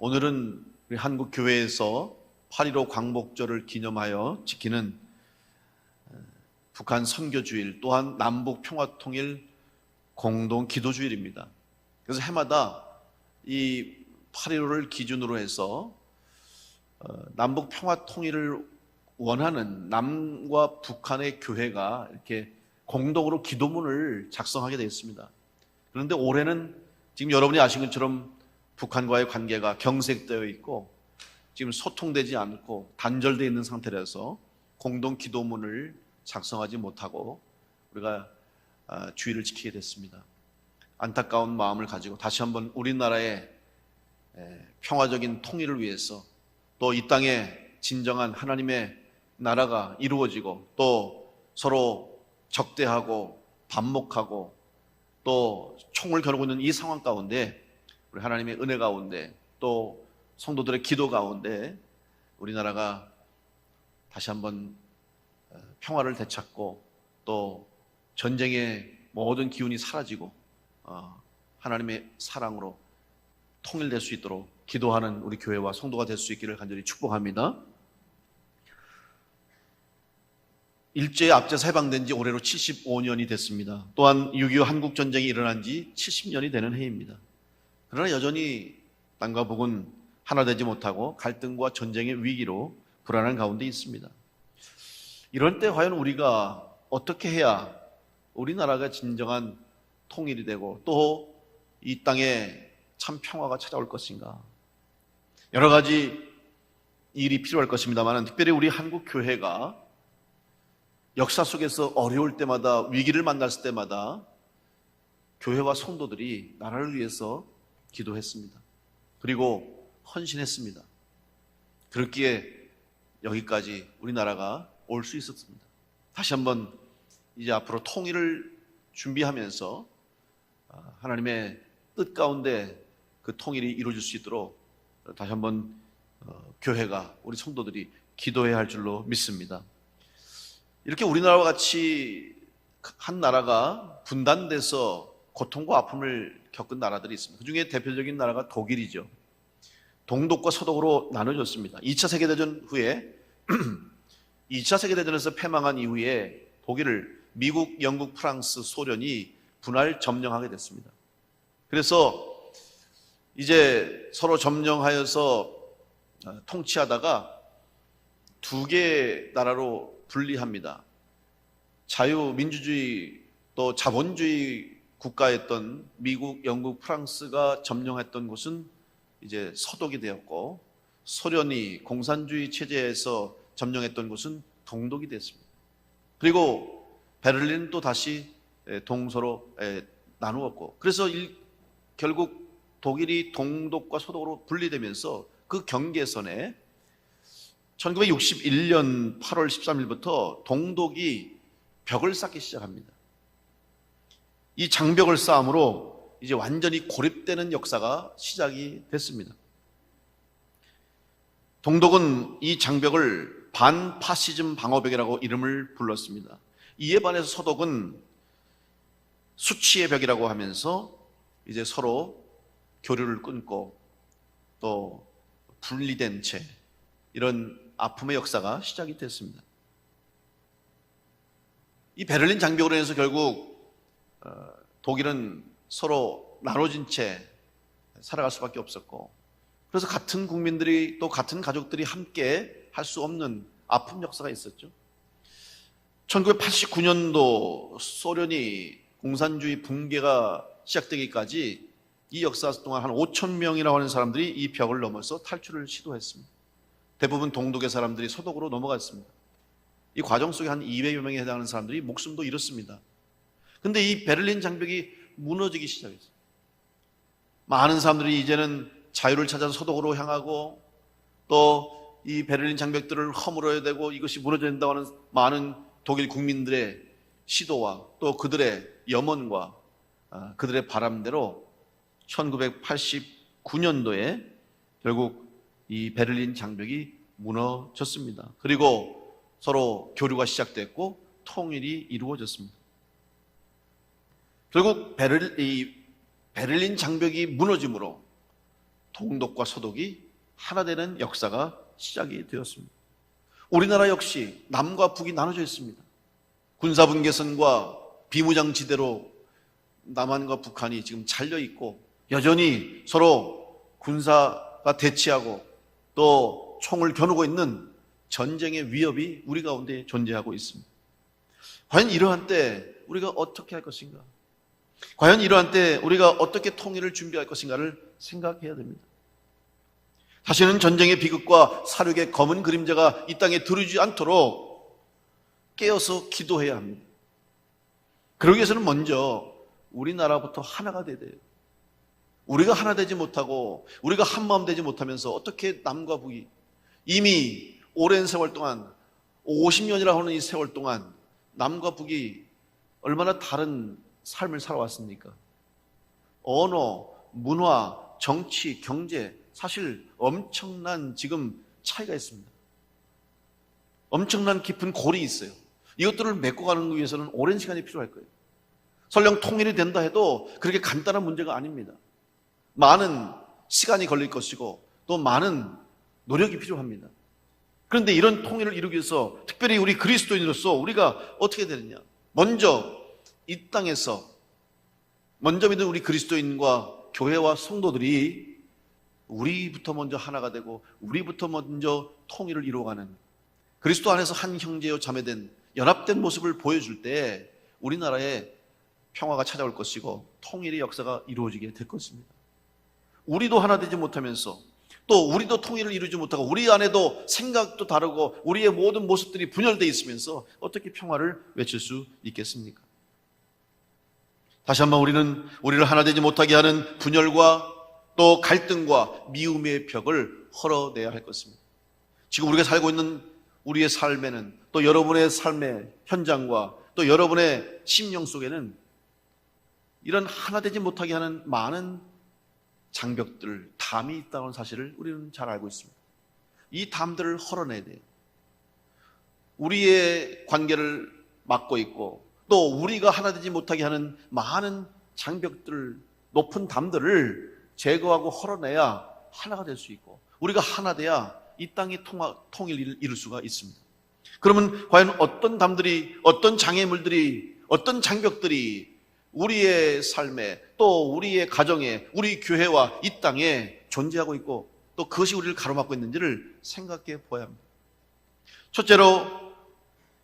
오늘은 우리 한국 교회에서 8.15 광복절을 기념하여 지키는 북한 선교주일, 또한 남북 평화통일 공동 기도주일입니다. 그래서 해마다 이 8.15를 기준으로 해서 남북 평화통일을 원하는 남과 북한의 교회가 이렇게 공동으로 기도문을 작성하게 되어 있습니다. 그런데 올해는 지금 여러분이 아신 것처럼 북한과의 관계가 경색되어 있고 지금 소통되지 않고 단절되어 있는 상태라서 공동 기도문을 작성하지 못하고 우리가 주의를 지키게 됐습니다. 안타까운 마음을 가지고 다시 한번 우리나라의 평화적인 통일을 위해서, 또 이 땅에 진정한 하나님의 나라가 이루어지고, 또 서로 적대하고 반목하고 또 총을 겨누고 있는 이 상황 가운데 우리 하나님의 은혜 가운데, 또 성도들의 기도 가운데 우리나라가 다시 한번 평화를 되찾고, 또 전쟁의 모든 기운이 사라지고 하나님의 사랑으로 통일될 수 있도록 기도하는 우리 교회와 성도가 될 수 있기를 간절히 축복합니다. 일제에 앞서서 해방된 지 올해로 75년이 됐습니다. 또한 6.25 한국전쟁이 일어난 지 70년이 되는 해입니다. 그러나 여전히 땅과 북은 하나 되지 못하고 갈등과 전쟁의 위기로 불안한 가운데 있습니다. 이럴 때 과연 우리가 어떻게 해야 우리나라가 진정한 통일이 되고 또 이 땅에 참 평화가 찾아올 것인가? 여러 가지 일이 필요할 것입니다만, 특별히 우리 한국 교회가 역사 속에서 어려울 때마다, 위기를 만났을 때마다 교회와 성도들이 나라를 위해서 기도했습니다. 그리고 헌신했습니다. 그렇기에 여기까지 우리나라가 올 수 있었습니다. 다시 한번 이제 앞으로 통일을 준비하면서 하나님의 뜻 가운데 그 통일이 이루어질 수 있도록 다시 한번 교회가, 우리 성도들이 기도해야 할 줄로 믿습니다. 이렇게 우리나라와 같이 한 나라가 분단돼서 고통과 아픔을 겪은 나라들이 있습니다. 그 중에 대표적인 나라가 독일이죠. 동독과 서독으로 나눠졌습니다. 2차 세계대전 후에 2차 세계대전에서 패망한 이후에 독일을 미국, 영국, 프랑스, 소련이 분할 점령하게 됐습니다. 그래서 이제 서로 점령하여서 통치하다가 두 개의 나라로 분리합니다. 자유민주주의 또 자본주의 국가였던 미국, 영국, 프랑스가 점령했던 곳은 이제 서독이 되었고, 소련이 공산주의 체제에서 점령했던 곳은 동독이 됐습니다. 그리고 베를린은 또 다시 동서로 나누었고, 그래서 결국 독일이 동독과 서독으로 분리되면서 그 경계선에 1961년 8월 13일부터 동독이 벽을 쌓기 시작합니다. 이 장벽을 쌓음으로 이제 완전히 고립되는 역사가 시작이 됐습니다. 동독은 이 장벽을 반파시즘 방어벽이라고 이름을 불렀습니다. 이에 반해서 서독은 수치의 벽이라고 하면서 이제 서로 교류를 끊고 또 분리된 채 이런 아픔의 역사가 시작이 됐습니다. 이 베를린 장벽으로 인해서 결국 독일은 서로 나눠진 채 살아갈 수밖에 없었고, 그래서 같은 국민들이 또 같은 가족들이 함께 할 수 없는 아픈 역사가 있었죠. 1989년도 소련이 공산주의 붕괴가 시작되기까지 이 역사 동안 한 5천 명이라고 하는 사람들이 이 벽을 넘어서 탈출을 시도했습니다. 대부분 동독의 사람들이 서독으로 넘어갔습니다. 이 과정 속에 한 200여 명에 해당하는 사람들이 목숨도 잃었습니다. 그런데 이 베를린 장벽이 무너지기 시작했어요. 많은 사람들이 이제는 자유를 찾아서 서독으로 향하고, 또 이 베를린 장벽들을 허물어야 되고 이것이 무너져야 된다고 하는 많은 독일 국민들의 시도와 또 그들의 염원과 그들의 바람대로 1989년도에 결국 이 베를린 장벽이 무너졌습니다. 그리고 서로 교류가 시작됐고 통일이 이루어졌습니다. 결국 베를린 장벽이 무너짐으로 동독과 서독이 하나 되는 역사가 시작이 되었습니다. 우리나라 역시 남과 북이 나눠져 있습니다. 군사분계선과 비무장지대로 남한과 북한이 지금 잘려 있고 여전히 서로 군사가 대치하고 또 총을 겨누고 있는 전쟁의 위협이 우리 가운데 존재하고 있습니다. 과연 이러한 때 우리가 어떻게 할 것인가? 과연 이러한 때 우리가 어떻게 통일을 준비할 것인가를 생각해야 됩니다. 다시는 전쟁의 비극과 사륙의 검은 그림자가 이 땅에 들어오지 않도록 깨어서 기도해야 합니다. 그러기 위해서는 먼저 우리나라부터 하나가 돼야 돼요. 우리가 하나 되지 못하고 우리가 한마음 되지 못하면서 어떻게 남과 북이 이미 오랜 세월 동안 50년이라고 하는 이 세월 동안 남과 북이 얼마나 다른 삶을 살아왔습니까? 언어, 문화, 정치, 경제 사실 엄청난 지금 차이가 있습니다. 엄청난 깊은 골이 있어요. 이것들을 메꿔가는 위해서는 오랜 시간이 필요할 거예요. 설령 통일이 된다 해도 그렇게 간단한 문제가 아닙니다. 많은 시간이 걸릴 것이고 또 많은 노력이 필요합니다. 그런데 이런 통일을 이루기 위해서 특별히 우리 그리스도인으로서 우리가 어떻게 되느냐? 먼저 이 땅에서 먼저 믿는 우리 그리스도인과 교회와 성도들이 우리부터 먼저 하나가 되고 우리부터 먼저 통일을 이루어가는 그리스도 안에서 한 형제요 자매된 연합된 모습을 보여줄 때 우리나라에 평화가 찾아올 것이고 통일의 역사가 이루어지게 될 것입니다. 우리도 하나 되지 못하면서 또 우리도 통일을 이루지 못하고 우리 안에도 생각도 다르고 우리의 모든 모습들이 분열되어 있으면서 어떻게 평화를 외칠 수 있겠습니까? 다시 한번 우리를 하나 되지 못하게 하는 분열과 또 갈등과 미움의 벽을 헐어내야 할 것입니다. 지금 우리가 살고 있는 우리의 삶에는 또 여러분의 삶의 현장과 또 여러분의 심령 속에는 이런 하나 되지 못하게 하는 많은 장벽들, 담이 있다는 사실을 우리는 잘 알고 있습니다. 이 담들을 헐어내야 돼요. 우리의 관계를 막고 있고 또 우리가 하나 되지 못하게 하는 많은 장벽들, 높은 담들을 제거하고 헐어내야 하나가 될 수 있고 우리가 하나 돼야 이 땅의 통일을 이룰 수가 있습니다. 그러면 과연 어떤 담들이, 어떤 장애물들이, 어떤 장벽들이 우리의 삶에 또 우리의 가정에 우리 교회와 이 땅에 존재하고 있고 또 그것이 우리를 가로막고 있는지를 생각해 보아야 합니다. 첫째로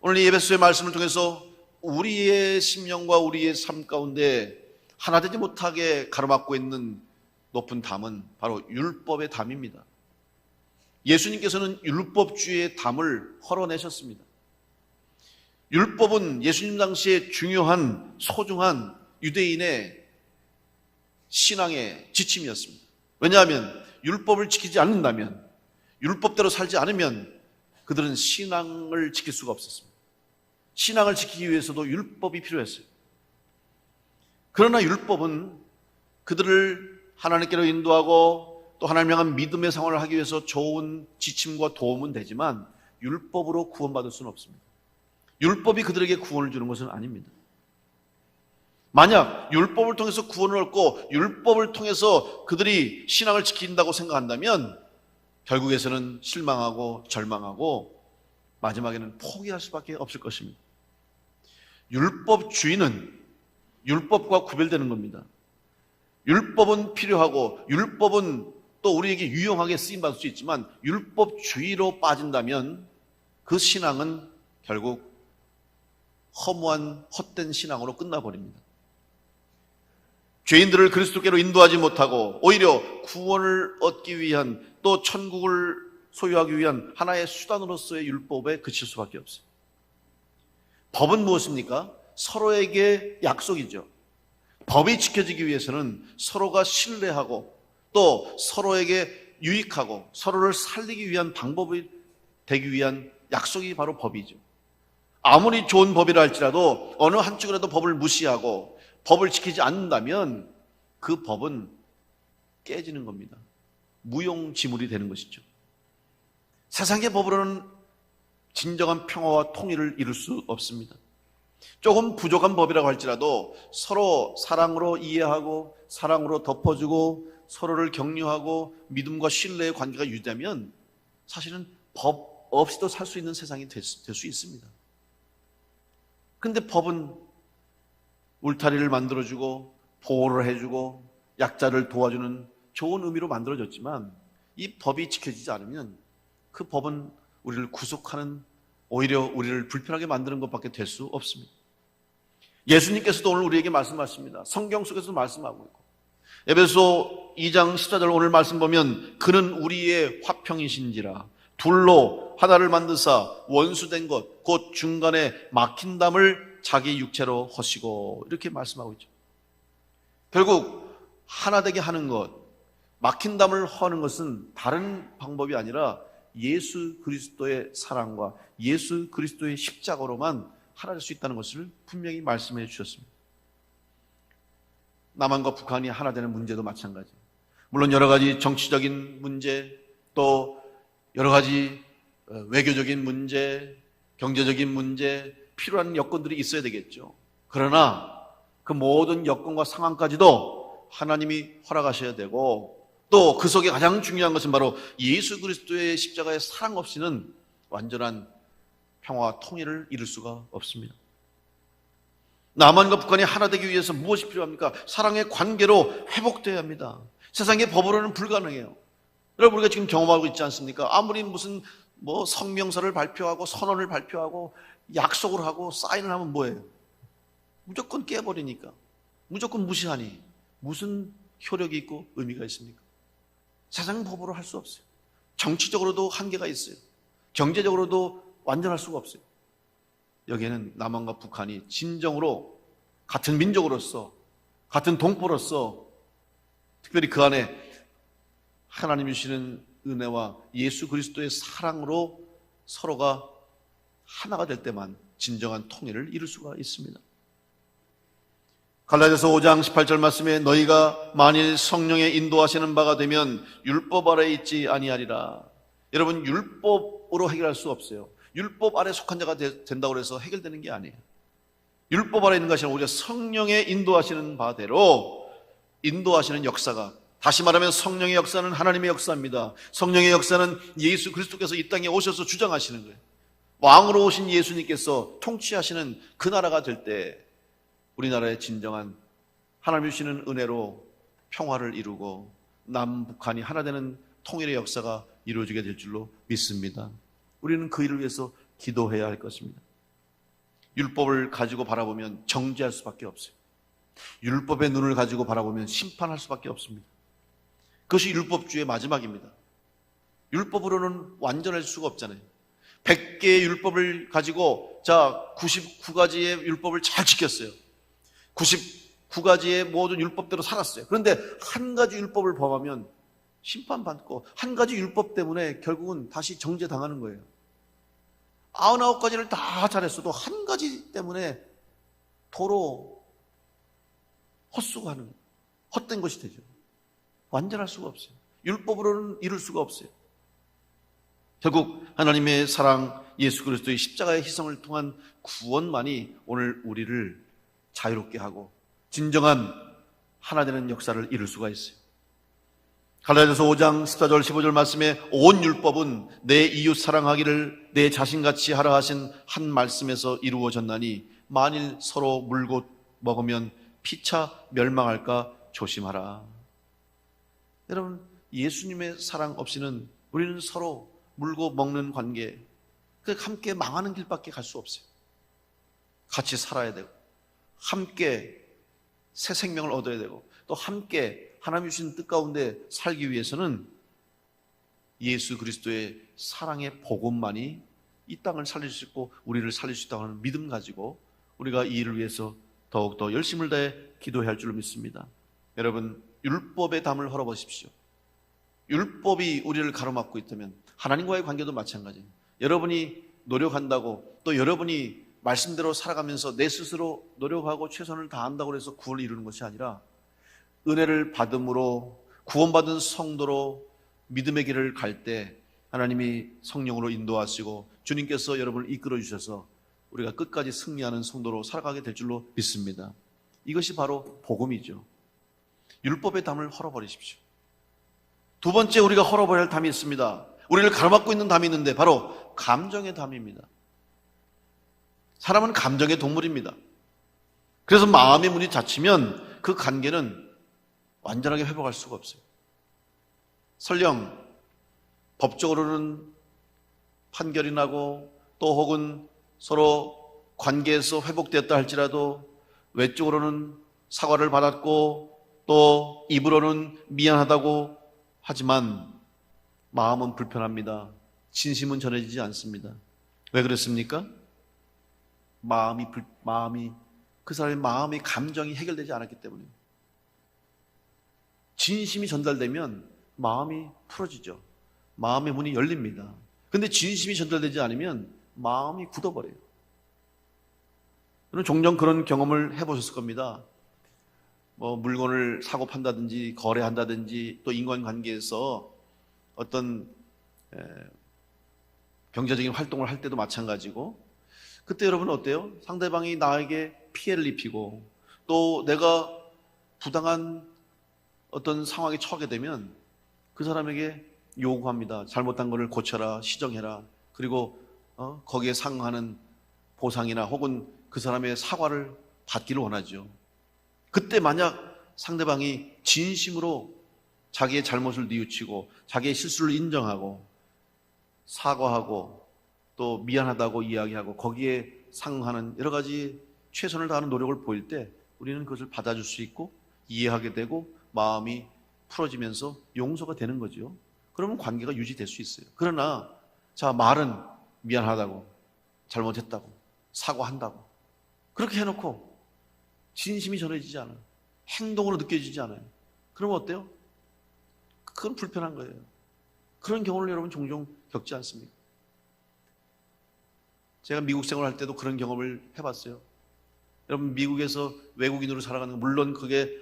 오늘 이 예배소의 말씀을 통해서 우리의 심령과 우리의 삶 가운데 하나 되지 못하게 가로막고 있는 높은 담은 바로 율법의 담입니다. 예수님께서는 율법주의의 담을 헐어내셨습니다. 율법은 예수님 당시에 중요한 소중한 유대인의 신앙의 지침이었습니다. 왜냐하면 율법을 지키지 않는다면, 율법대로 살지 않으면 그들은 신앙을 지킬 수가 없었습니다. 신앙을 지키기 위해서도 율법이 필요했어요. 그러나 율법은 그들을 하나님께로 인도하고 또 하나님 향한 믿음의 생활을 하기 위해서 좋은 지침과 도움은 되지만 율법으로 구원받을 수는 없습니다. 율법이 그들에게 구원을 주는 것은 아닙니다. 만약 율법을 통해서 구원을 얻고 율법을 통해서 그들이 신앙을 지킨다고 생각한다면 결국에서는 실망하고 절망하고 마지막에는 포기할 수밖에 없을 것입니다. 율법주의는 율법과 구별되는 겁니다. 율법은 필요하고 율법은 또 우리에게 유용하게 쓰임받을 수 있지만 율법주의로 빠진다면 그 신앙은 결국 허무한 헛된 신앙으로 끝나버립니다. 죄인들을 그리스도께로 인도하지 못하고 오히려 구원을 얻기 위한 또 천국을 소유하기 위한 하나의 수단으로서의 율법에 그칠 수밖에 없어요. 법은 무엇입니까? 서로에게 약속이죠. 법이 지켜지기 위해서는 서로가 신뢰하고 또 서로에게 유익하고 서로를 살리기 위한 방법이 되기 위한 약속이 바로 법이죠. 아무리 좋은 법이라 할지라도 어느 한쪽이라도 법을 무시하고 법을 지키지 않는다면 그 법은 깨지는 겁니다. 무용지물이 되는 것이죠. 세상의 법으로는 진정한 평화와 통일을 이룰 수 없습니다. 조금 부족한 법이라고 할지라도 서로 사랑으로 이해하고 사랑으로 덮어주고 서로를 격려하고 믿음과 신뢰의 관계가 유지되면 사실은 법 없이도 살 수 있는 세상이 될 수 있습니다. 근데 법은 울타리를 만들어주고 보호를 해주고 약자를 도와주는 좋은 의미로 만들어졌지만 이 법이 지켜지지 않으면 그 법은 우리를 구속하는, 오히려 우리를 불편하게 만드는 것밖에 될 수 없습니다. 예수님께서도 오늘 우리에게 말씀하십니다. 성경 속에서도 말씀하고 있고, 에베소 2장 14절 오늘 말씀 보면 그는 우리의 화평이신지라 둘로 하나를 만드사 원수된 것 곧 중간에 막힌 담을 자기 육체로 허시고, 이렇게 말씀하고 있죠. 결국 하나 되게 하는 것, 막힌 담을 허는 것은 다른 방법이 아니라 예수 그리스도의 사랑과 예수 그리스도의 십자가로만 하나 될 수 있다는 것을 분명히 말씀해 주셨습니다. 남한과 북한이 하나 되는 문제도 마찬가지. 물론 여러 가지 정치적인 문제, 또 여러 가지 외교적인 문제, 경제적인 문제, 필요한 여건들이 있어야 되겠죠. 그러나 그 모든 여건과 상황까지도 하나님이 허락하셔야 되고, 또 그 속에 가장 중요한 것은 바로 예수 그리스도의 십자가의 사랑 없이는 완전한 평화와 통일을 이룰 수가 없습니다. 남한과 북한이 하나 되기 위해서 무엇이 필요합니까? 사랑의 관계로 회복되어야 합니다. 세상의 법으로는 불가능해요. 여러분, 우리가 지금 경험하고 있지 않습니까? 아무리 무슨 성명서를 발표하고 선언을 발표하고 약속을 하고 사인을 하면 뭐예요? 무조건 깨버리니까, 무조건 무시하니 무슨 효력이 있고 의미가 있습니까? 세상 법으로 할 수 없어요. 정치적으로도 한계가 있어요. 경제적으로도 완전할 수가 없어요. 여기에는 남한과 북한이 진정으로 같은 민족으로서, 같은 동포로서, 특별히 그 안에 하나님이 주시는 은혜와 예수 그리스도의 사랑으로 서로가 하나가 될 때만 진정한 통일을 이룰 수가 있습니다. 갈라디아서 5장 18절 말씀에 너희가 만일 성령의 인도하시는 바가 되면 율법 아래에 있지 아니하리라. 여러분, 율법으로 해결할 수 없어요. 율법 아래 속한 자가 된다고 해서 해결되는 게 아니에요. 율법 아래 있는 것이 아니라 우리가 성령의 인도하시는 바대로 인도하시는 역사가, 다시 말하면 성령의 역사는 하나님의 역사입니다. 성령의 역사는 예수 그리스도께서 이 땅에 오셔서 주장하시는 거예요. 왕으로 오신 예수님께서 통치하시는 그 나라가 될 때 우리나라의 진정한 하나님이 주시는 은혜로 평화를 이루고 남북한이 하나 되는 통일의 역사가 이루어지게 될 줄로 믿습니다. 우리는 그 일을 위해서 기도해야 할 것입니다. 율법을 가지고 바라보면 정죄할 수밖에 없어요. 율법의 눈을 가지고 바라보면 심판할 수밖에 없습니다. 그것이 율법주의 마지막입니다. 율법으로는 완전할 수가 없잖아요. 100개의 율법을 가지고 99가지의 율법을 잘 지켰어요. 99가지의 모든 율법대로 살았어요. 그런데 한 가지 율법을 범하면 심판받고, 한 가지 율법 때문에 결국은 다시 정죄당하는 거예요. 99가지를 다 잘했어도 한 가지 때문에 도로 헛수고하는, 헛된 것이 되죠. 완전할 수가 없어요. 율법으로는 이룰 수가 없어요. 결국 하나님의 사랑, 예수 그리스도의 십자가의 희생을 통한 구원만이 오늘 우리를 자유롭게 하고 진정한 하나 되는 역사를 이룰 수가 있어요. 갈라디아서 5장 14절 15절 말씀에 온 율법은 내 이웃 사랑하기를 내 자신같이 하라 하신 한 말씀에서 이루어졌나니 만일 서로 물고 먹으면 피차 멸망할까 조심하라. 여러분, 예수님의 사랑 없이는 우리는 서로 물고 먹는 관계, 함께 망하는 길밖에 갈 수 없어요. 같이 살아야 되고, 함께 새 생명을 얻어야 되고, 또 함께 하나님이 주신 뜻 가운데 살기 위해서는 예수 그리스도의 사랑의 복음만이 이 땅을 살릴 수 있고 우리를 살릴 수 있다고 하는 믿음 가지고 우리가 이 일을 위해서 더욱더 열심을 다해 기도해야 할 줄로 믿습니다. 여러분, 율법의 담을 헐어보십시오. 율법이 우리를 가로막고 있다면 하나님과의 관계도 마찬가지예요. 여러분이 노력한다고, 또 여러분이 말씀대로 살아가면서 내 스스로 노력하고 최선을 다한다고 해서 구원을 이루는 것이 아니라 은혜를 받음으로 구원받은 성도로 믿음의 길을 갈 때 하나님이 성령으로 인도하시고 주님께서 여러분을 이끌어 주셔서 우리가 끝까지 승리하는 성도로 살아가게 될 줄로 믿습니다. 이것이 바로 복음이죠. 율법의 담을 헐어버리십시오. 두 번째 우리가 헐어버려야 할 담이 있습니다. 우리를 가로막고 있는 담이 있는데 바로 감정의 담입니다. 사람은 감정의 동물입니다. 그래서 마음의 문이 닫히면 그 관계는 완전하게 회복할 수가 없어요. 설령 법적으로는 판결이 나고 또 혹은 서로 관계에서 회복되었다 할지라도 외적으로는 사과를 받았고 또 입으로는 미안하다고 하지만 마음은 불편합니다. 진심은 전해지지 않습니다. 왜 그렇습니까? 그 사람의 마음의 감정이 해결되지 않았기 때문에. 진심이 전달되면 마음이 풀어지죠. 마음의 문이 열립니다. 근데 진심이 전달되지 않으면 마음이 굳어버려요. 여러분 종종 그런 경험을 해보셨을 겁니다. 물건을 사고 판다든지 거래한다든지 또 인간관계에서 어떤 경제적인 활동을 할 때도 마찬가지고, 그때 여러분 어때요? 상대방이 나에게 피해를 입히고 또 내가 부당한 어떤 상황에 처하게 되면 그 사람에게 요구합니다. 잘못한 것을 고쳐라, 시정해라. 그리고 거기에 상응하는 보상이나 혹은 그 사람의 사과를 받기를 원하죠. 그때 만약 상대방이 진심으로 자기의 잘못을 뉘우치고 자기의 실수를 인정하고 사과하고 또 미안하다고 이야기하고 거기에 상응하는 여러 가지 최선을 다하는 노력을 보일 때 우리는 그것을 받아줄 수 있고 이해하게 되고 마음이 풀어지면서 용서가 되는 거죠. 그러면 관계가 유지될 수 있어요. 그러나 말은 미안하다고, 잘못했다고, 사과한다고 그렇게 해놓고 진심이 전해지지 않아요. 행동으로 느껴지지 않아요. 그러면 어때요? 그건 불편한 거예요. 그런 경우를 여러분 종종 겪지 않습니까? 제가 미국 생활할 때도 그런 경험을 해봤어요. 여러분 미국에서 외국인으로 살아가는 건 물론 그게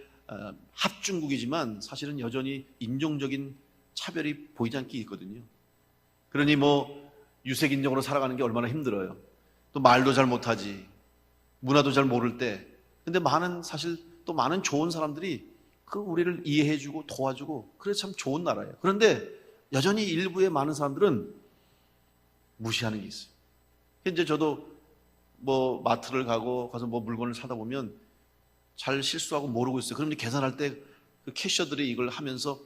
합중국이지만 사실은 여전히 인종적인 차별이 보이지 않게 있거든요. 그러니 유색인종으로 살아가는 게 얼마나 힘들어요. 또 말도 잘 못하지, 문화도 잘 모를 때. 근데 사실 또 많은 좋은 사람들이 우리를 이해해주고 도와주고 그래서 참 좋은 나라예요. 그런데 여전히 일부의 많은 사람들은 무시하는 게 있어요. 이제 저도 마트를 가서 물건을 사다 보면 잘 실수하고 모르고 있어요. 그럼 이제 계산할 때 그 캐셔들이 이걸 하면서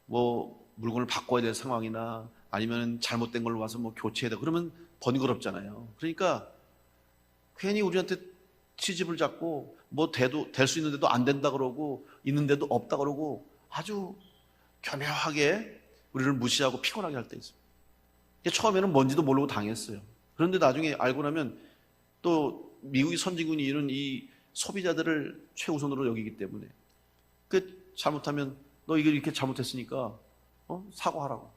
물건을 바꿔야 될 상황이나 아니면 잘못된 걸로 와서 교체해야 돼. 그러면 번거롭잖아요. 그러니까 괜히 우리한테 치집을 잡고 될 수 있는데도 안 된다 그러고 있는데도 없다 그러고 아주 교묘하게 우리를 무시하고 피곤하게 할 때 있어요. 처음에는 뭔지도 모르고 당했어요. 그런데 나중에 알고 나면 또 미국이 선진국이 이런 이 소비자들을 최우선으로 여기기 때문에 잘못하면 너 이걸 이렇게 잘못했으니까 사과하라고.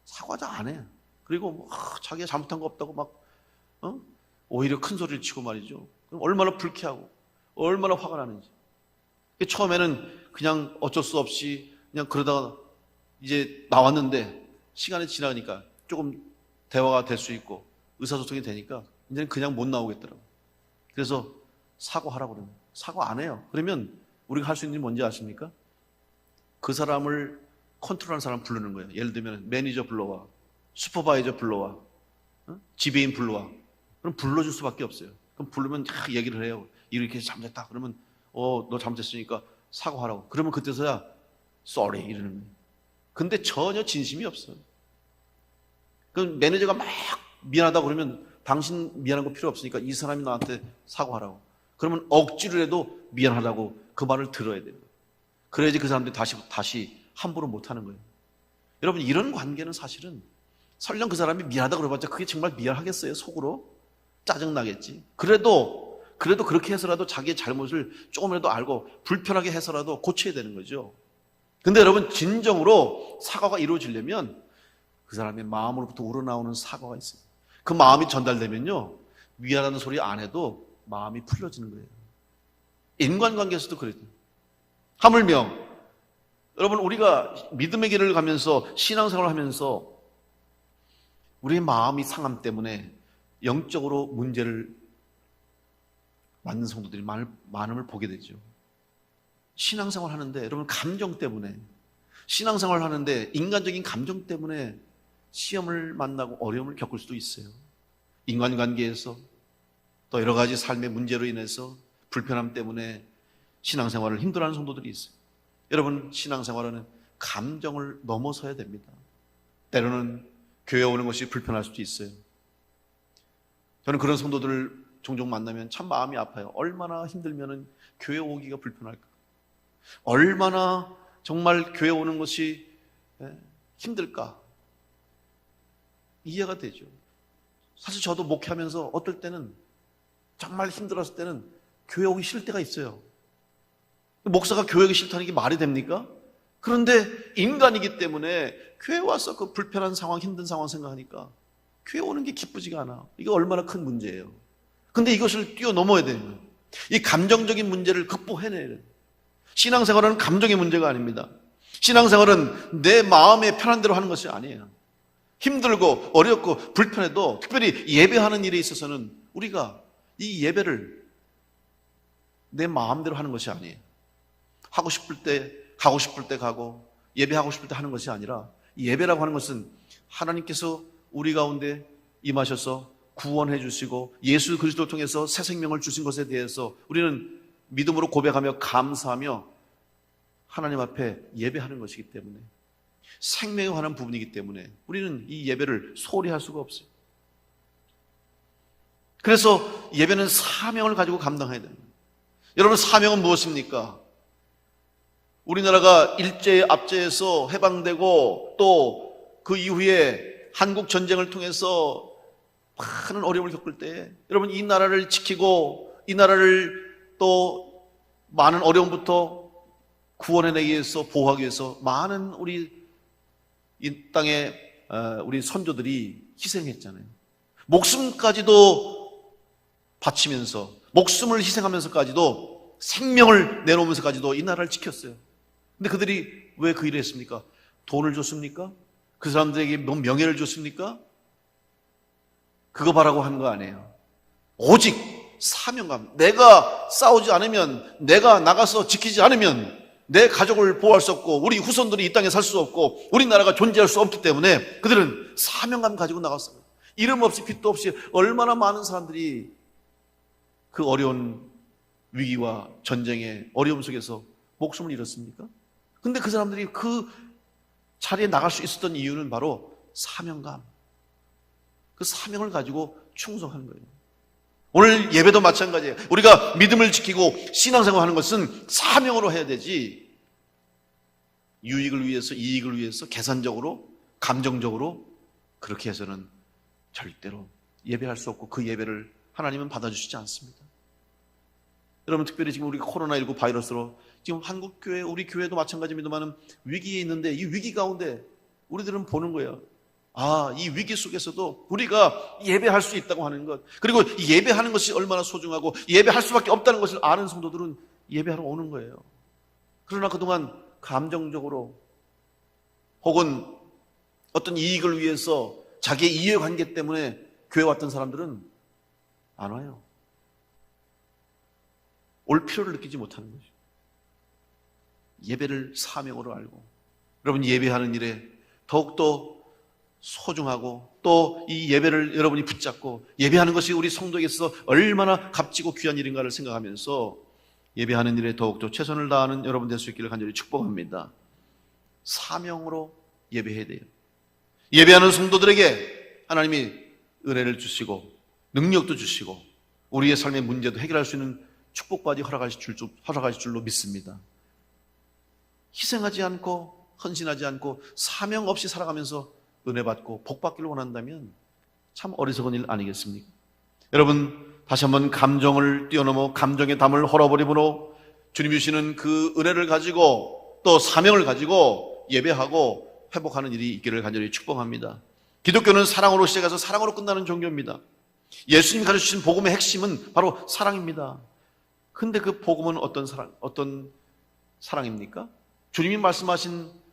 사과도 안 해. 그리고 자기가 잘못한 거 없다고 오히려 큰 소리를 치고 말이죠. 그럼 얼마나 불쾌하고 얼마나 화가 나는지. 처음에는 그냥 어쩔 수 없이 그냥 그러다가 이제 나왔는데 시간이 지나니까 조금 대화가 될 수 있고 의사소통이 되니까 이제는 그냥 못 나오겠더라고요. 그래서 사과하라고 그러면 사과 안 해요. 그러면 우리가 할 수 있는 게 뭔지 아십니까? 그 사람을 컨트롤하는 사람 부르는 거예요. 예를 들면 매니저 불러와, 슈퍼바이저 불러와, 지배인 불러와. 그럼 불러줄 수밖에 없어요. 그럼 부르면 얘기를 해요. 이렇게 잘못했다. 그러면 너 잘못했으니까 사과하라고. 그러면 그때서야 sorry 이러는 거예요. 근데 전혀 진심이 없어요. 그럼 매니저가 막 미안하다고 그러면 당신 미안한 거 필요 없으니까 이 사람이 나한테 사과하라고. 그러면 억지로 해도 미안하다고 그 말을 들어야 돼요. 그래야지 그 사람들이 다시 함부로 못하는 거예요. 여러분 이런 관계는 사실은 설령 그 사람이 미안하다고 그러봤자 그게 정말 미안하겠어요? 속으로? 짜증나겠지. 그래도 그렇게 해서라도 자기의 잘못을 조금이라도 알고 불편하게 해서라도 고쳐야 되는 거죠. 근데 여러분 진정으로 사과가 이루어지려면 그 사람의 마음으로부터 우러나오는 사과가 있어요. 그 마음이 전달되면요 미안하다는 소리 안 해도 마음이 풀려지는 거예요. 인간관계에서도 그래요. 하물며 여러분 우리가 믿음의 길을 가면서 신앙생활을 하면서 우리의 마음이 상함 때문에 영적으로 문제를 맞는 성도들이 많음을 보게 되죠. 신앙생활 하는데 여러분 감정 때문에 신앙생활을 하는데 인간적인 감정 때문에 시험을 만나고 어려움을 겪을 수도 있어요. 인간관계에서 또 여러 가지 삶의 문제로 인해서 불편함 때문에 신앙생활을 힘들어하는 성도들이 있어요. 여러분, 신앙생활은 감정을 넘어서야 됩니다. 때로는 교회 오는 것이 불편할 수도 있어요. 저는 그런 성도들을 종종 만나면 참 마음이 아파요. 얼마나 힘들면 교회 오기가 불편할까? 얼마나 정말 교회 오는 것이 힘들까? 이해가 되죠. 사실 저도 목회하면서 어떨 때는 정말 힘들었을 때는 교회 오기 싫을 때가 있어요. 목사가 교회 오기 싫다는 게 말이 됩니까? 그런데 인간이기 때문에 교회 와서 그 불편한 상황, 힘든 상황 생각하니까 교회 오는 게 기쁘지가 않아. 이게 얼마나 큰 문제예요. 근데 이것을 뛰어넘어야 되는 거예요. 이 감정적인 문제를 극복해내야 돼요. 신앙생활은 감정의 문제가 아닙니다. 신앙생활은 내 마음에 편한 대로 하는 것이 아니에요. 힘들고 어렵고 불편해도, 특별히 예배하는 일에 있어서는 우리가 이 예배를 내 마음대로 하는 것이 아니에요. 하고 싶을 때 가고 싶을 때 가고 예배하고 싶을 때 하는 것이 아니라, 예배라고 하는 것은 하나님께서 우리 가운데 임하셔서 구원해 주시고 예수 그리스도를 통해서 새 생명을 주신 것에 대해서 우리는 믿음으로 고백하며 감사하며 하나님 앞에 예배하는 것이기 때문에, 생명에 관한 부분이기 때문에 우리는 이 예배를 소홀히 할 수가 없어요. 그래서 예배는 사명을 가지고 감당해야 됩니다. 여러분, 사명은 무엇입니까? 우리나라가 일제의 압제에서 해방되고 또 그 이후에 한국 전쟁을 통해서 많은 어려움을 겪을 때, 여러분, 이 나라를 지키고 이 나라를 또 많은 어려움부터 구원해내기 위해서, 보호하기 위해서 많은 우리 이 땅에 우리 선조들이 희생했잖아요. 목숨까지도 바치면서, 목숨을 희생하면서까지도, 생명을 내놓으면서까지도 이 나라를 지켰어요. 근데 그들이 왜 그 일을 했습니까? 돈을 줬습니까? 그 사람들에게 명예를 줬습니까? 그거 바라고 한 거 아니에요. 오직 사명감. 내가 싸우지 않으면, 내가 나가서 지키지 않으면 내 가족을 보호할 수 없고 우리 후손들이 이 땅에 살 수 없고 우리나라가 존재할 수 없기 때문에 그들은 사명감 가지고 나갔어요. 이름 없이 빛도 없이 얼마나 많은 사람들이 그 어려운 위기와 전쟁의 어려움 속에서 목숨을 잃었습니까? 근데 그 사람들이 그 자리에 나갈 수 있었던 이유는 바로 사명감, 그 사명을 가지고 충성하는 거예요. 오늘 예배도 마찬가지예요. 우리가 믿음을 지키고 신앙생활하는 것은 사명으로 해야 되지, 유익을 위해서, 이익을 위해서, 계산적으로, 감정적으로 그렇게 해서는 절대로 예배할 수 없고 그 예배를 하나님은 받아주시지 않습니다. 여러분, 특별히 지금 우리가 코로나19 바이러스로 지금 한국교회, 우리 교회도 마찬가지입니다만 위기에 있는데, 이 위기 가운데 우리들은 보는 거예요. 아, 이 위기 속에서도 우리가 예배할 수 있다고 하는 것, 그리고 예배하는 것이 얼마나 소중하고 예배할 수밖에 없다는 것을 아는 성도들은 예배하러 오는 거예요. 그러나 그동안 감정적으로 혹은 어떤 이익을 위해서 자기의 이해관계 때문에 교회 왔던 사람들은 안 와요. 올 필요를 느끼지 못하는 거죠. 예배를 사명으로 알고, 여러분, 예배하는 일에 더욱더 소중하고 또 이 예배를 여러분이 붙잡고 예배하는 것이 우리 성도에게 있어서 얼마나 값지고 귀한 일인가를 생각하면서 예배하는 일에 더욱더 최선을 다하는 여러분 될 수 있기를 간절히 축복합니다. 사명으로 예배해야 돼요. 예배하는 성도들에게 하나님이 은혜를 주시고 능력도 주시고 우리의 삶의 문제도 해결할 수 있는 축복까지 허락하실 줄로 믿습니다. 희생하지 않고 헌신하지 않고 사명 없이 살아가면서 은혜 받고 복 받기를 원한다면 참 어리석은 일 아니겠습니까? 여러분, 다시 한번 감정을 뛰어넘어 감정의 담을 헐어버림으로 주님이 주시는 그 은혜를 가지고 또 사명을 가지고 예배하고 회복하는 일이 있기를 간절히 축복합니다. 기독교는 사랑으로 시작해서 사랑으로 끝나는 종교입니다. 예수님이 가르치신 복음의 핵심은 바로 사랑입니다. 근데 그 복음은 어떤 사랑입니까? 주님이 말씀하신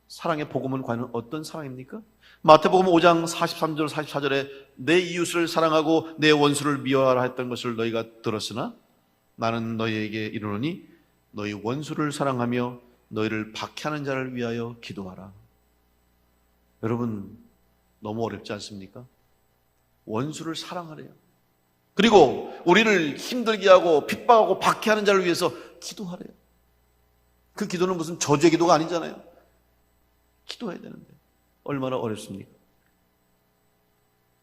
사랑의 복음은 과연 어떤 사랑입니까? 마태복음 5장 43절 44절에 내 이웃을 사랑하고 내 원수를 미워하라 했던 것을 너희가 들었으나 나는 너희에게 이르노니 너희 원수를 사랑하며 너희를 박해하는 자를 위하여 기도하라. 여러분, 너무 어렵지 않습니까? 원수를 사랑하래요. 그리고 우리를 힘들게 하고 핍박하고 박해하는 자를 위해서 기도하래요. 그 기도는 무슨 저주의 기도가 아니잖아요. 기도해야 되는데 얼마나 어렵습니까?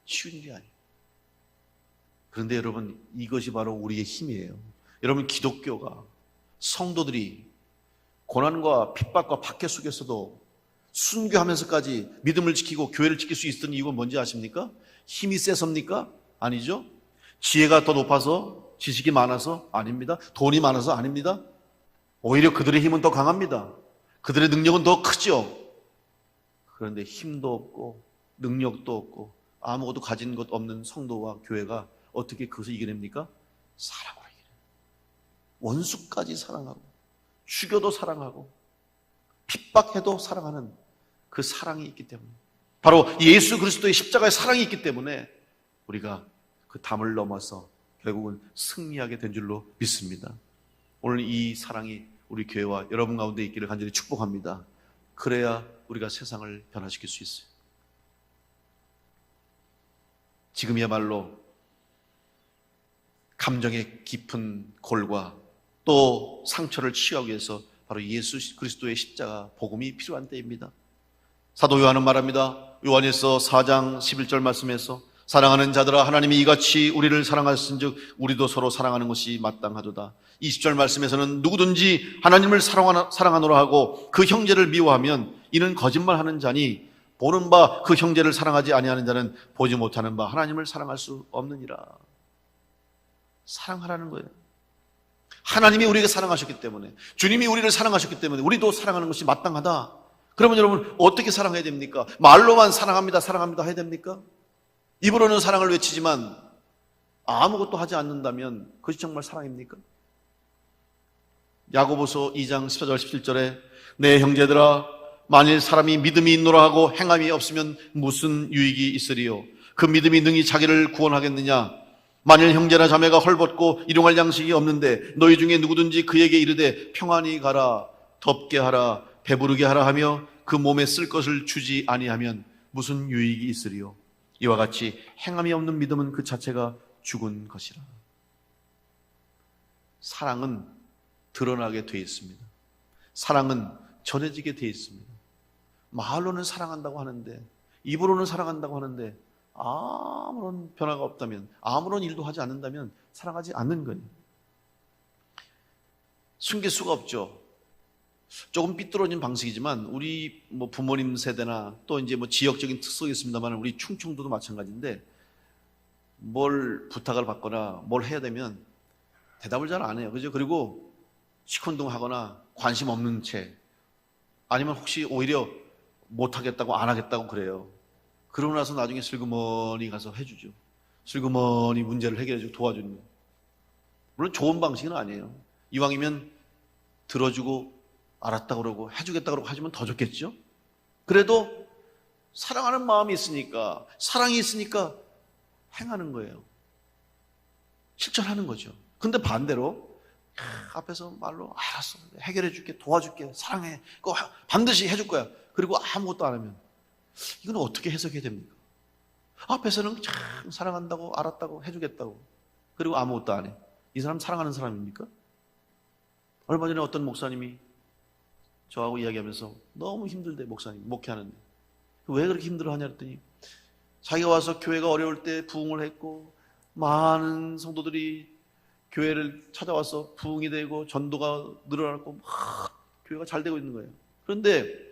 쉬운 일이 아니에요. 그런데 여러분, 이것이 바로 우리의 힘이에요. 여러분, 기독교가, 성도들이 고난과 핍박과 박해 속에서도 순교하면서까지 믿음을 지키고 교회를 지킬 수 있었던 이유가 뭔지 아십니까? 힘이 세섭니까? 아니죠. 지혜가 더 높아서, 지식이 많아서? 아닙니다. 돈이 많아서? 아닙니다. 오히려 그들의 힘은 더 강합니다. 그들의 능력은 더 크죠. 그런데 힘도 없고 능력도 없고 아무것도 가진 것 없는 성도와 교회가 어떻게 그것을 이겨냅니까? 사랑으로 이겨내요. 원수까지 사랑하고 죽여도 사랑하고 핍박해도 사랑하는 그 사랑이 있기 때문에, 바로 예수 그리스도의 십자가의 사랑이 있기 때문에 우리가 그 담을 넘어서 결국은 승리하게 된 줄로 믿습니다. 오늘 이 사랑이 우리 교회와 여러분 가운데 있기를 간절히 축복합니다. 그래야 우리가 세상을 변화시킬 수 있어요. 지금이야말로 감정의 깊은 골과 또 상처를 치유하기 위해서 바로 예수 그리스도의 십자가 복음이 필요한 때입니다. 사도 요한은 말합니다. 요한에서 4장 11절 말씀에서 사랑하는 자들아, 하나님이 이같이 우리를 사랑하셨은즉 우리도 서로 사랑하는 것이 마땅하도다. 20절 말씀에서는 누구든지 하나님을 사랑하노라 하고 그 형제를 미워하면 이는 거짓말하는 자니 보는 바 그 형제를 사랑하지 아니하는 자는 보지 못하는 바 하나님을 사랑할 수 없느니라. 사랑하라는 거예요. 하나님이 우리에게 사랑하셨기 때문에, 주님이 우리를 사랑하셨기 때문에 우리도 사랑하는 것이 마땅하다. 그러면 여러분, 어떻게 사랑해야 됩니까? 말로만 사랑합니다, 사랑합니다 해야 됩니까? 입으로는 사랑을 외치지만 아무것도 하지 않는다면 그것이 정말 사랑입니까? 야고보서 2장 14절 17절에 내 형제들아, 만일 사람이 믿음이 있노라 하고 행함이 없으면 무슨 유익이 있으리요? 그 믿음이 능히 자기를 구원하겠느냐? 만일 형제나 자매가 헐벗고 일용할 양식이 없는데 너희 중에 누구든지 그에게 이르되 평안히 가라, 덥게 하라, 배부르게 하라 하며 그 몸에 쓸 것을 주지 아니하면 무슨 유익이 있으리요? 이와 같이 행함이 없는 믿음은 그 자체가 죽은 것이라. 사랑은 드러나게 돼 있습니다. 사랑은 전해지게 돼 있습니다. 말로는 사랑한다고 하는데, 입으로는 사랑한다고 하는데 아무런 변화가 없다면, 아무런 일도 하지 않는다면 사랑하지 않는 거예요. 숨길 수가 없죠. 조금 삐뚤어진 방식이지만 우리 부모님 세대나 또 이제 지역적인 특성이 있습니다만 우리 충청도도 마찬가지인데, 뭘 부탁을 받거나 뭘 해야 되면 대답을 잘 안 해요. 그죠? 그리고 시큰둥하거나 관심 없는 채, 아니면 혹시 오히려 못하겠다고 안 하겠다고 그래요. 그러고 나서 나중에 슬그머니 가서 해주죠. 슬그머니 문제를 해결해주고 도와주는 거예요. 물론 좋은 방식은 아니에요. 이왕이면 들어주고 알았다고 그러고 해주겠다고 그러고 하시면 더 좋겠죠. 그래도 사랑하는 마음이 있으니까, 사랑이 있으니까 행하는 거예요. 실천하는 거죠. 근데 반대로 앞에서 말로 알았어, 해결해 줄게, 도와줄게, 사랑해, 그거 반드시 해줄 거야, 그리고 아무것도 안 하면 이건 어떻게 해석해야 됩니까? 앞에서는 참 사랑한다고, 알았다고, 해주겠다고, 그리고 아무것도 안 해. 이 사람 사랑하는 사람입니까? 얼마 전에 어떤 목사님이 저하고 이야기하면서 너무 힘들대, 목사님 목회하는데. 왜 그렇게 힘들어하냐 그랬더니 자기가 와서 교회가 어려울 때 부흥을 했고 많은 성도들이 교회를 찾아와서 부흥이 되고 전도가 늘어났고 막 교회가 잘 되고 있는 거예요. 그런데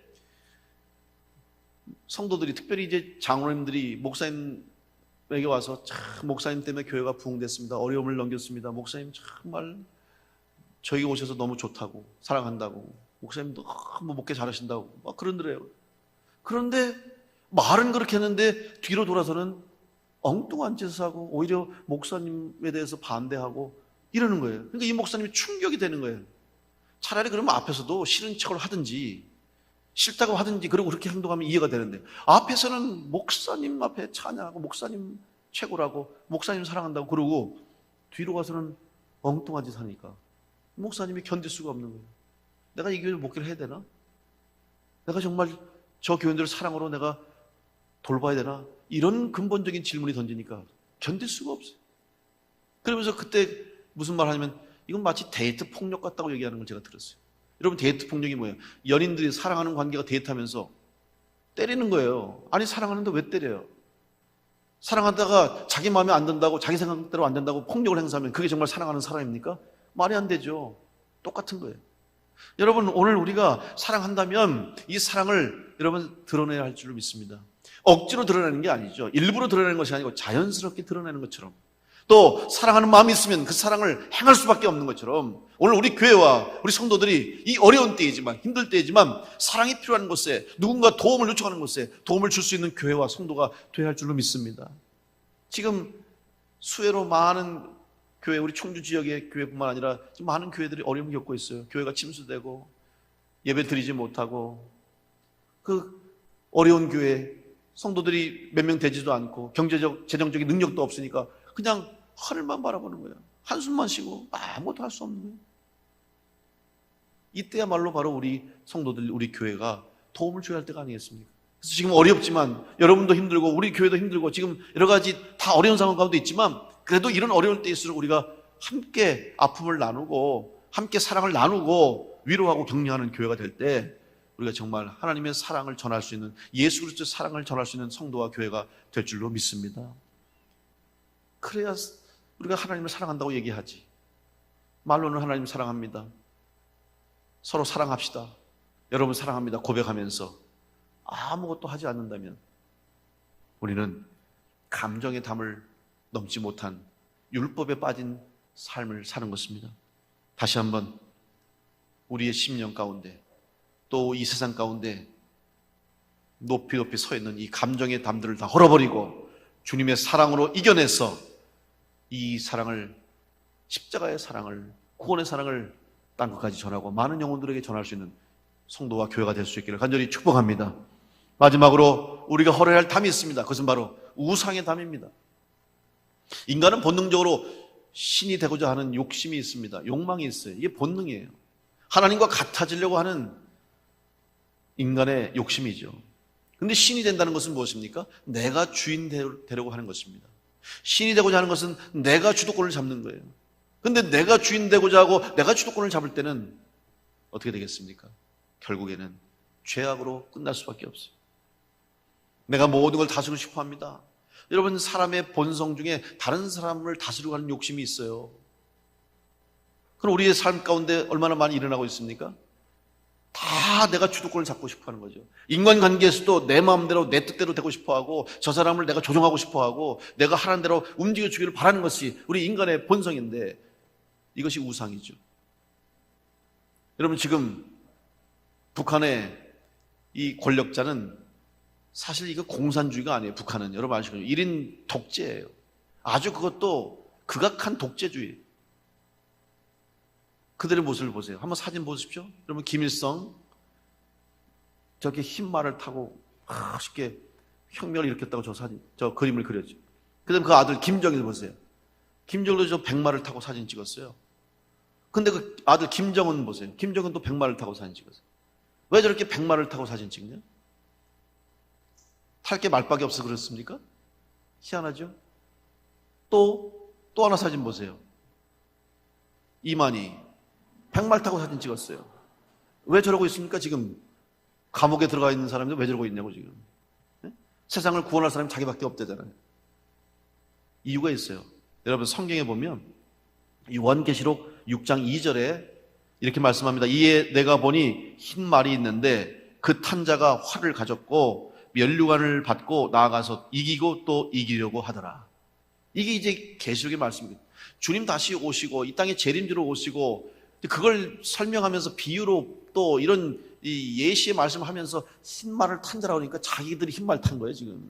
성도들이, 특별히 이제 장로님들이 목사님에게 와서 참 목사님 때문에 교회가 부흥됐습니다, 어려움을 넘겼습니다, 목사님 정말 저희 오셔서 너무 좋다고, 사랑한다고, 목사님 너무 목회 잘하신다고 막 그러더래요. 그런데 말은 그렇게 했는데 뒤로 돌아서는 엉뚱한 짓을 하고 오히려 목사님에 대해서 반대하고 이러는 거예요. 그러니까 이 목사님이 충격이 되는 거예요. 차라리 그러면 앞에서도 싫은 척을 하든지 싫다고 하든지 그리고 그렇게 행동하면 이해가 되는데, 앞에서는 목사님 앞에 찬양하고 목사님 최고라고 목사님 사랑한다고 그러고 뒤로 가서는 엉뚱한 짓 하니까 목사님이 견딜 수가 없는 거예요. 내가 이 교회 목회를 해야 되나? 내가 정말 저 교인들을 사랑으로 내가 돌봐야 되나? 이런 근본적인 질문이 던지니까 견딜 수가 없어요. 그러면서 그때 무슨 말 하냐면 이건 마치 데이트 폭력 같다고 얘기하는 걸 제가 들었어요. 여러분, 데이트 폭력이 뭐예요? 연인들이 사랑하는 관계가 데이트하면서 때리는 거예요. 아니, 사랑하는데 왜 때려요? 사랑하다가 자기 마음에 안 든다고, 자기 생각대로 안 된다고 폭력을 행사하면 그게 정말 사랑하는 사람입니까? 말이 안 되죠. 똑같은 거예요. 여러분, 오늘 우리가 사랑한다면 이 사랑을 여러분 드러내야 할 줄로 믿습니다. 억지로 드러내는 게 아니죠. 일부러 드러내는 것이 아니고 자연스럽게 드러내는 것처럼, 또 사랑하는 마음이 있으면 그 사랑을 행할 수밖에 없는 것처럼, 오늘 우리 교회와 우리 성도들이 이 어려운 때이지만, 힘들 때이지만 사랑이 필요한 곳에, 누군가 도움을 요청하는 곳에 도움을 줄 수 있는 교회와 성도가 되어야 할 줄로 믿습니다. 지금 수혜로 많은 교회, 우리 청주 지역의 교회뿐만 아니라 많은 교회들이 어려움을 겪고 있어요. 교회가 침수되고 예배 드리지 못하고, 그 어려운 교회 성도들이 몇 명 되지도 않고 경제적, 재정적인 능력도 없으니까 그냥 하늘만 바라보는 거예요. 한숨만 쉬고 아무것도 할 수 없는 거예요. 이때야말로 바로 우리 성도들, 우리 교회가 도움을 줘야 할 때가 아니겠습니까? 그래서 지금 어렵지만, 여러분도 힘들고 우리 교회도 힘들고 지금 여러 가지 다 어려운 상황 가운데 있지만, 그래도 이런 어려운 때일수록 우리가 함께 아픔을 나누고 함께 사랑을 나누고 위로하고 격려하는 교회가 될 때, 우리가 정말 하나님의 사랑을 전할 수 있는, 예수 그리스도의 사랑을 전할 수 있는 성도와 교회가 될 줄로 믿습니다. 그래야 우리가 하나님을 사랑한다고 얘기하지. 말로는 하나님 사랑합니다, 서로 사랑합시다, 여러분 사랑합니다 고백하면서 아무것도 하지 않는다면 우리는 감정의 담을 넘지 못한 율법에 빠진 삶을 사는 것입니다. 다시 한번 우리의 심령 가운데, 또 이 세상 가운데 높이 높이 서 있는 이 감정의 담들을 다 헐어버리고 주님의 사랑으로 이겨내서 이 사랑을, 십자가의 사랑을, 구원의 사랑을 땅 끝까지 전하고 많은 영혼들에게 전할 수 있는 성도와 교회가 될 수 있기를 간절히 축복합니다. 마지막으로 우리가 헐어야 할 담이 있습니다. 그것은 바로 우상의 담입니다. 인간은 본능적으로 신이 되고자 하는 욕심이 있습니다. 욕망이 있어요. 이게 본능이에요. 하나님과 같아지려고 하는 인간의 욕심이죠. 그런데 신이 된다는 것은 무엇입니까? 내가 주인 되려고 하는 것입니다. 신이 되고자 하는 것은 내가 주도권을 잡는 거예요. 그런데 내가 주인 되고자 하고 내가 주도권을 잡을 때는 어떻게 되겠습니까? 결국에는 죄악으로 끝날 수밖에 없어요. 내가 모든 걸 다스리고 싶어 합니다. 여러분, 사람의 본성 중에 다른 사람을 다스리고 하는 욕심이 있어요. 그럼 우리의 삶 가운데 얼마나 많이 일어나고 있습니까? 다 내가 주도권을 잡고 싶어 하는 거죠. 인간관계에서도 내 마음대로 내 뜻대로 되고 싶어 하고, 저 사람을 내가 조종하고 싶어 하고, 내가 하라는 대로 움직여 주기를 바라는 것이 우리 인간의 본성인데, 이것이 우상이죠. 여러분, 지금 북한의 이 권력자는 사실 이거 공산주의가 아니에요. 북한은 여러분 아시죠? 1인 독재예요. 아주 그것도 극악한 독재주의. 그들의 모습을 보세요. 한번 사진 보십시오. 여러분, 김일성 저렇게 흰 말을 타고 쉽게 혁명을 일으켰다고 저 그림을 그렸죠. 그다음 그 아들 김정일 보세요. 김정일도 저 백마를 타고 사진 찍었어요. 근데 그 아들 김정은 보세요. 김정은도 백마를 타고 사진 찍었어요. 왜 저렇게 백마를 타고 사진 찍냐? 탈 게 말밖에 없어서 그렇습니까? 희한하죠? 또 하나 사진 보세요. 이만희 백말 타고 사진 찍었어요. 왜 저러고 있습니까? 지금 감옥에 들어가 있는 사람들 왜 저러고 있냐고 지금. 네? 세상을 구원할 사람이 자기밖에 없대잖아요. 이유가 있어요. 여러분, 성경에 보면 이 요한계시록 6장 2절에 이렇게 말씀합니다. 이에 내가 보니 흰 말이 있는데 그 탄 자가 활을 가졌고 면류관을 받고 나아가서 이기고 또 이기려고 하더라. 이게 이제 계시록의 말씀입니다. 주님 다시 오시고 이 땅에 재림지로 오시고, 그걸 설명하면서 비유로 또 이런 이 예시의 말씀을 하면서 흰말을 탄 자라고 하니까 자기들이 흰말 탄 거예요 지금.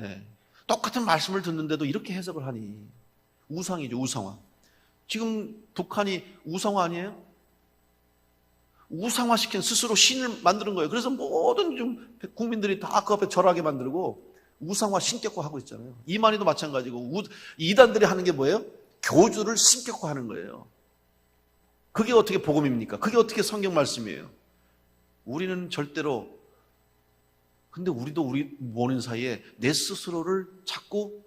예. 똑같은 말씀을 듣는데도 이렇게 해석을 하니 우상이죠. 우상화. 지금 북한이 우상화 아니에요? 우상화시킨, 스스로 신을 만드는 거예요. 그래서 모든 좀 국민들이 다 그 앞에 절하게 만들고 우상화 신격화하고 있잖아요. 이만희도 마찬가지고, 이단들이 하는 게 뭐예요? 교주를 신격화하는 거예요. 그게 어떻게 복음입니까? 그게 어떻게 성경 말씀이에요? 우리는 절대로, 근데 우리도 우리 모르는 사이에 내 스스로를 자꾸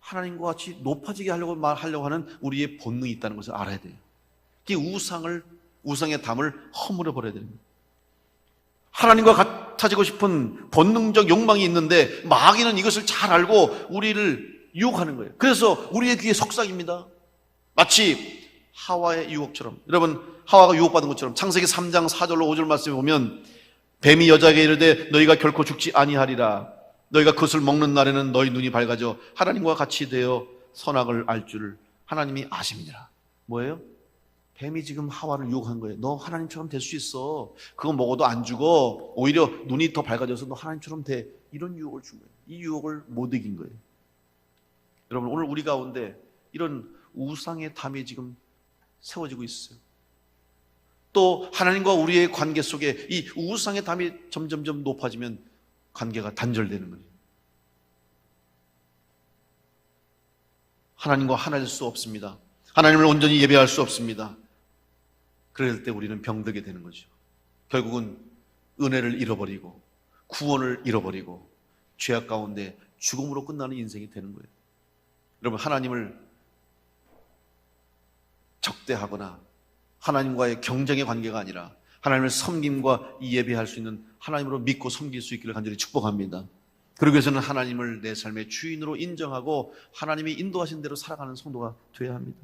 하나님과 같이 높아지게 하려고 하는 우리의 본능이 있다는 것을 알아야 돼요. 그 우상의 담을 허물어 버려야 됩니다. 하나님과 같아지고 싶은 본능적 욕망이 있는데 마귀는 이것을 잘 알고 우리를 유혹하는 거예요. 그래서 우리의 귀에 속삭입니다. 마치 하와의 유혹처럼. 여러분, 하와가 유혹받은 것처럼 창세기 3장 4절로 5절 말씀에 보면 뱀이 여자에게 이르되 너희가 결코 죽지 아니하리라. 너희가 그것을 먹는 날에는 너희 눈이 밝아져 하나님과 같이 되어 선악을 알 줄을 하나님이 아심이니라. 뭐예요? 뱀이 지금 하와를 유혹한 거예요. 너 하나님처럼 될 수 있어. 그거 먹어도 안 죽어. 오히려 눈이 더 밝아져서 너 하나님처럼 돼. 이런 유혹을 준 거예요. 이 유혹을 못 이긴 거예요. 여러분, 오늘 우리 가운데 이런 우상의 담이 지금 세워지고 있어요. 또 하나님과 우리의 관계 속에 이 우상의 담이 점점점 높아지면 관계가 단절되는 거예요. 하나님과 하나 될 수 없습니다. 하나님을 온전히 예배할 수 없습니다. 그럴 때 우리는 병들게 되는 거죠. 결국은 은혜를 잃어버리고 구원을 잃어버리고 죄악 가운데 죽음으로 끝나는 인생이 되는 거예요. 여러분, 하나님을 적대하거나 하나님과의 경쟁의 관계가 아니라 하나님을 섬김과 예배할 수 있는 하나님으로 믿고 섬길 수 있기를 간절히 축복합니다. 그러기 위해서는 하나님을 내 삶의 주인으로 인정하고 하나님이 인도하신 대로 살아가는 성도가 되어야 합니다.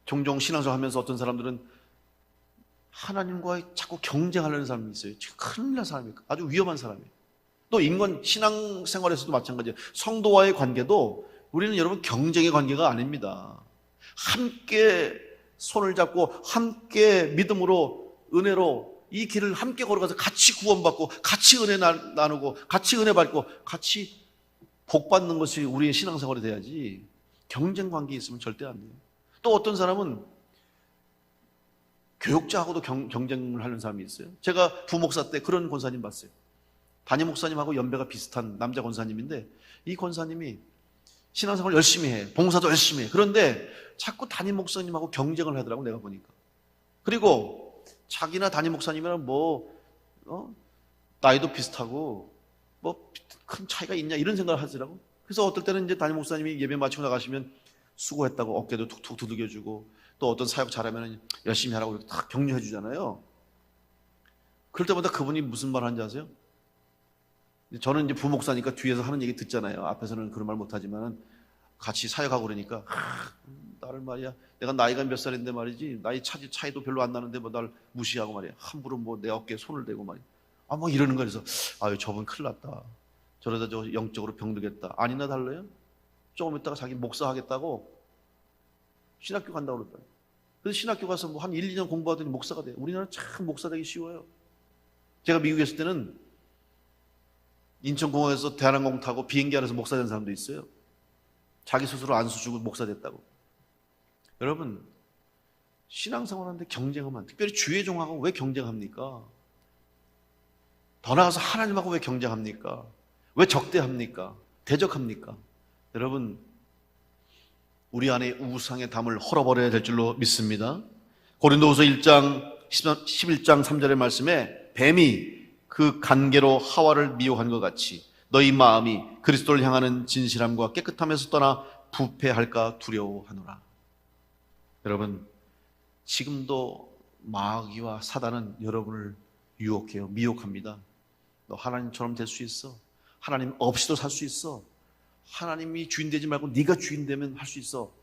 종종 신앙생활 하면서 어떤 사람들은 하나님과 자꾸 경쟁하려는 사람이 있어요. 큰일 날 사람이에요. 아주 위험한 사람이에요. 또 인간 신앙생활에서도 마찬가지예요. 성도와의 관계도 우리는 여러분 경쟁의 관계가 아닙니다. 함께 손을 잡고 함께 믿음으로 은혜로 이 길을 함께 걸어가서 같이 구원받고 같이 은혜 나누고 같이 은혜 받고 같이 복 받는 것이 우리의 신앙생활이 돼야지 경쟁 관계에 있으면 절대 안 돼요. 또 어떤 사람은 교육자하고도 경쟁을 하는 사람이 있어요. 제가 부목사 때 그런 권사님 봤어요. 담임 목사님하고 연배가 비슷한 남자 권사님인데 이 권사님이 신앙생활 열심히 해. 봉사도 열심히 해. 그런데 자꾸 담임 목사님하고 경쟁을 하더라고, 내가 보니까. 그리고 자기나 담임 목사님이랑 나이도 비슷하고 큰 차이가 있냐 이런 생각을 하더라고. 그래서 어떨 때는 이제 담임 목사님이 예배 마치고 나가시면 수고했다고 어깨도 툭툭 두들겨주고 또 어떤 사역 잘하면 열심히 하라고 이렇게 딱 격려해 주잖아요. 그럴 때마다 그분이 무슨 말 하는지 아세요? 저는 이제 부목사니까 뒤에서 하는 얘기 듣잖아요. 앞에서는 그런 말 못하지만 같이 사역하고 그러니까 나를 말이야, 내가 나이가 몇 살인데 말이지 나이 차이도 별로 안 나는데 날 무시하고 말이야, 함부로 내 어깨에 손을 대고 말이야, 이러는 거야. 그래서 아유, 저분 큰일 났다, 저러다 저 영적으로 병들겠다. 아니나 달라요? 조금 있다가 자기 목사 하겠다고 신학교 간다고 그랬다. 그래서 신학교 가서 한 1, 2년 공부하더니 목사가 돼요. 우리나라 참 목사 되기 쉬워요. 제가 미국에 있을 때는 인천공항에서 대한항공 타고 비행기 안에서 목사 된 사람도 있어요. 자기 스스로 안수 주고 목사 됐다고. 여러분, 신앙생활하는데 경쟁하면, 특별히 주의 종하고 왜 경쟁합니까? 더 나아가서 하나님하고 왜 경쟁합니까? 왜 적대합니까? 대적합니까? 여러분, 우리 안에 우상의 담을 헐어버려야 될 줄로 믿습니다. 고린도후서 1장 11장 3절의 말씀에 뱀이 그 간계로 하와를 미혹한 것 같이 너희 마음이 그리스도를 향하는 진실함과 깨끗함에서 떠나 부패할까 두려워하노라. 여러분, 지금도 마귀와 사단은 여러분을 유혹해요. 미혹합니다. 너 하나님처럼 될 수 있어. 하나님 없이도 살 수 있어. 하나님이 주인 되지 말고 네가 주인 되면 할 수 있어.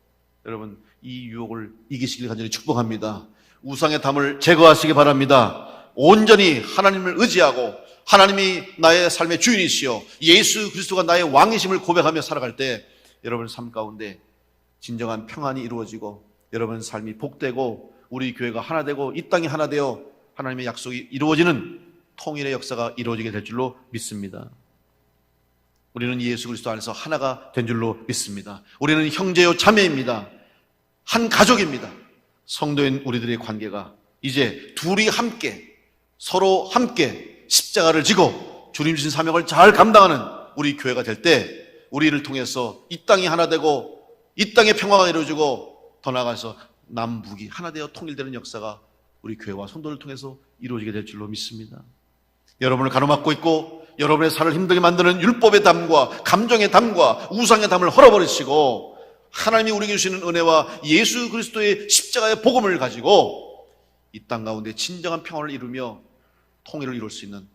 여러분, 이 유혹을 이기시길 간절히 축복합니다. 우상의 담을 제거하시기 바랍니다. 온전히 하나님을 의지하고 하나님이 나의 삶의 주인이시여 예수 그리스도가 나의 왕이심을 고백하며 살아갈 때 여러분 삶 가운데 진정한 평안이 이루어지고 여러분 삶이 복되고 우리 교회가 하나 되고 이 땅이 하나 되어 하나님의 약속이 이루어지는 통일의 역사가 이루어지게 될 줄로 믿습니다. 우리는 예수 그리스도 안에서 하나가 된 줄로 믿습니다. 우리는 형제요 자매입니다. 한 가족입니다. 성도인 우리들의 관계가 이제 둘이 함께 서로 함께 십자가를 지고 주님 주신 사명을 잘 감당하는 우리 교회가 될 때 우리를 통해서 이 땅이 하나 되고 이 땅의 평화가 이루어지고 더 더 나아가서 남북이 하나 되어 통일되는 역사가 우리 교회와 성도를 통해서 이루어지게 될 줄로 믿습니다. 여러분을 가로막고 있고 여러분의 삶을 힘들게 만드는 율법의 담과 감정의 담과 우상의 담을 헐어버리시고 하나님이 우리에게 주시는 은혜와 예수 그리스도의 십자가의 복음을 가지고 이 땅 가운데 진정한 평화를 이루며 통일을 이룰 수 있는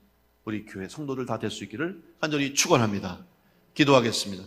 우리 교회 성도들 다 될 수 있기를 간절히 축원합니다. 기도하겠습니다.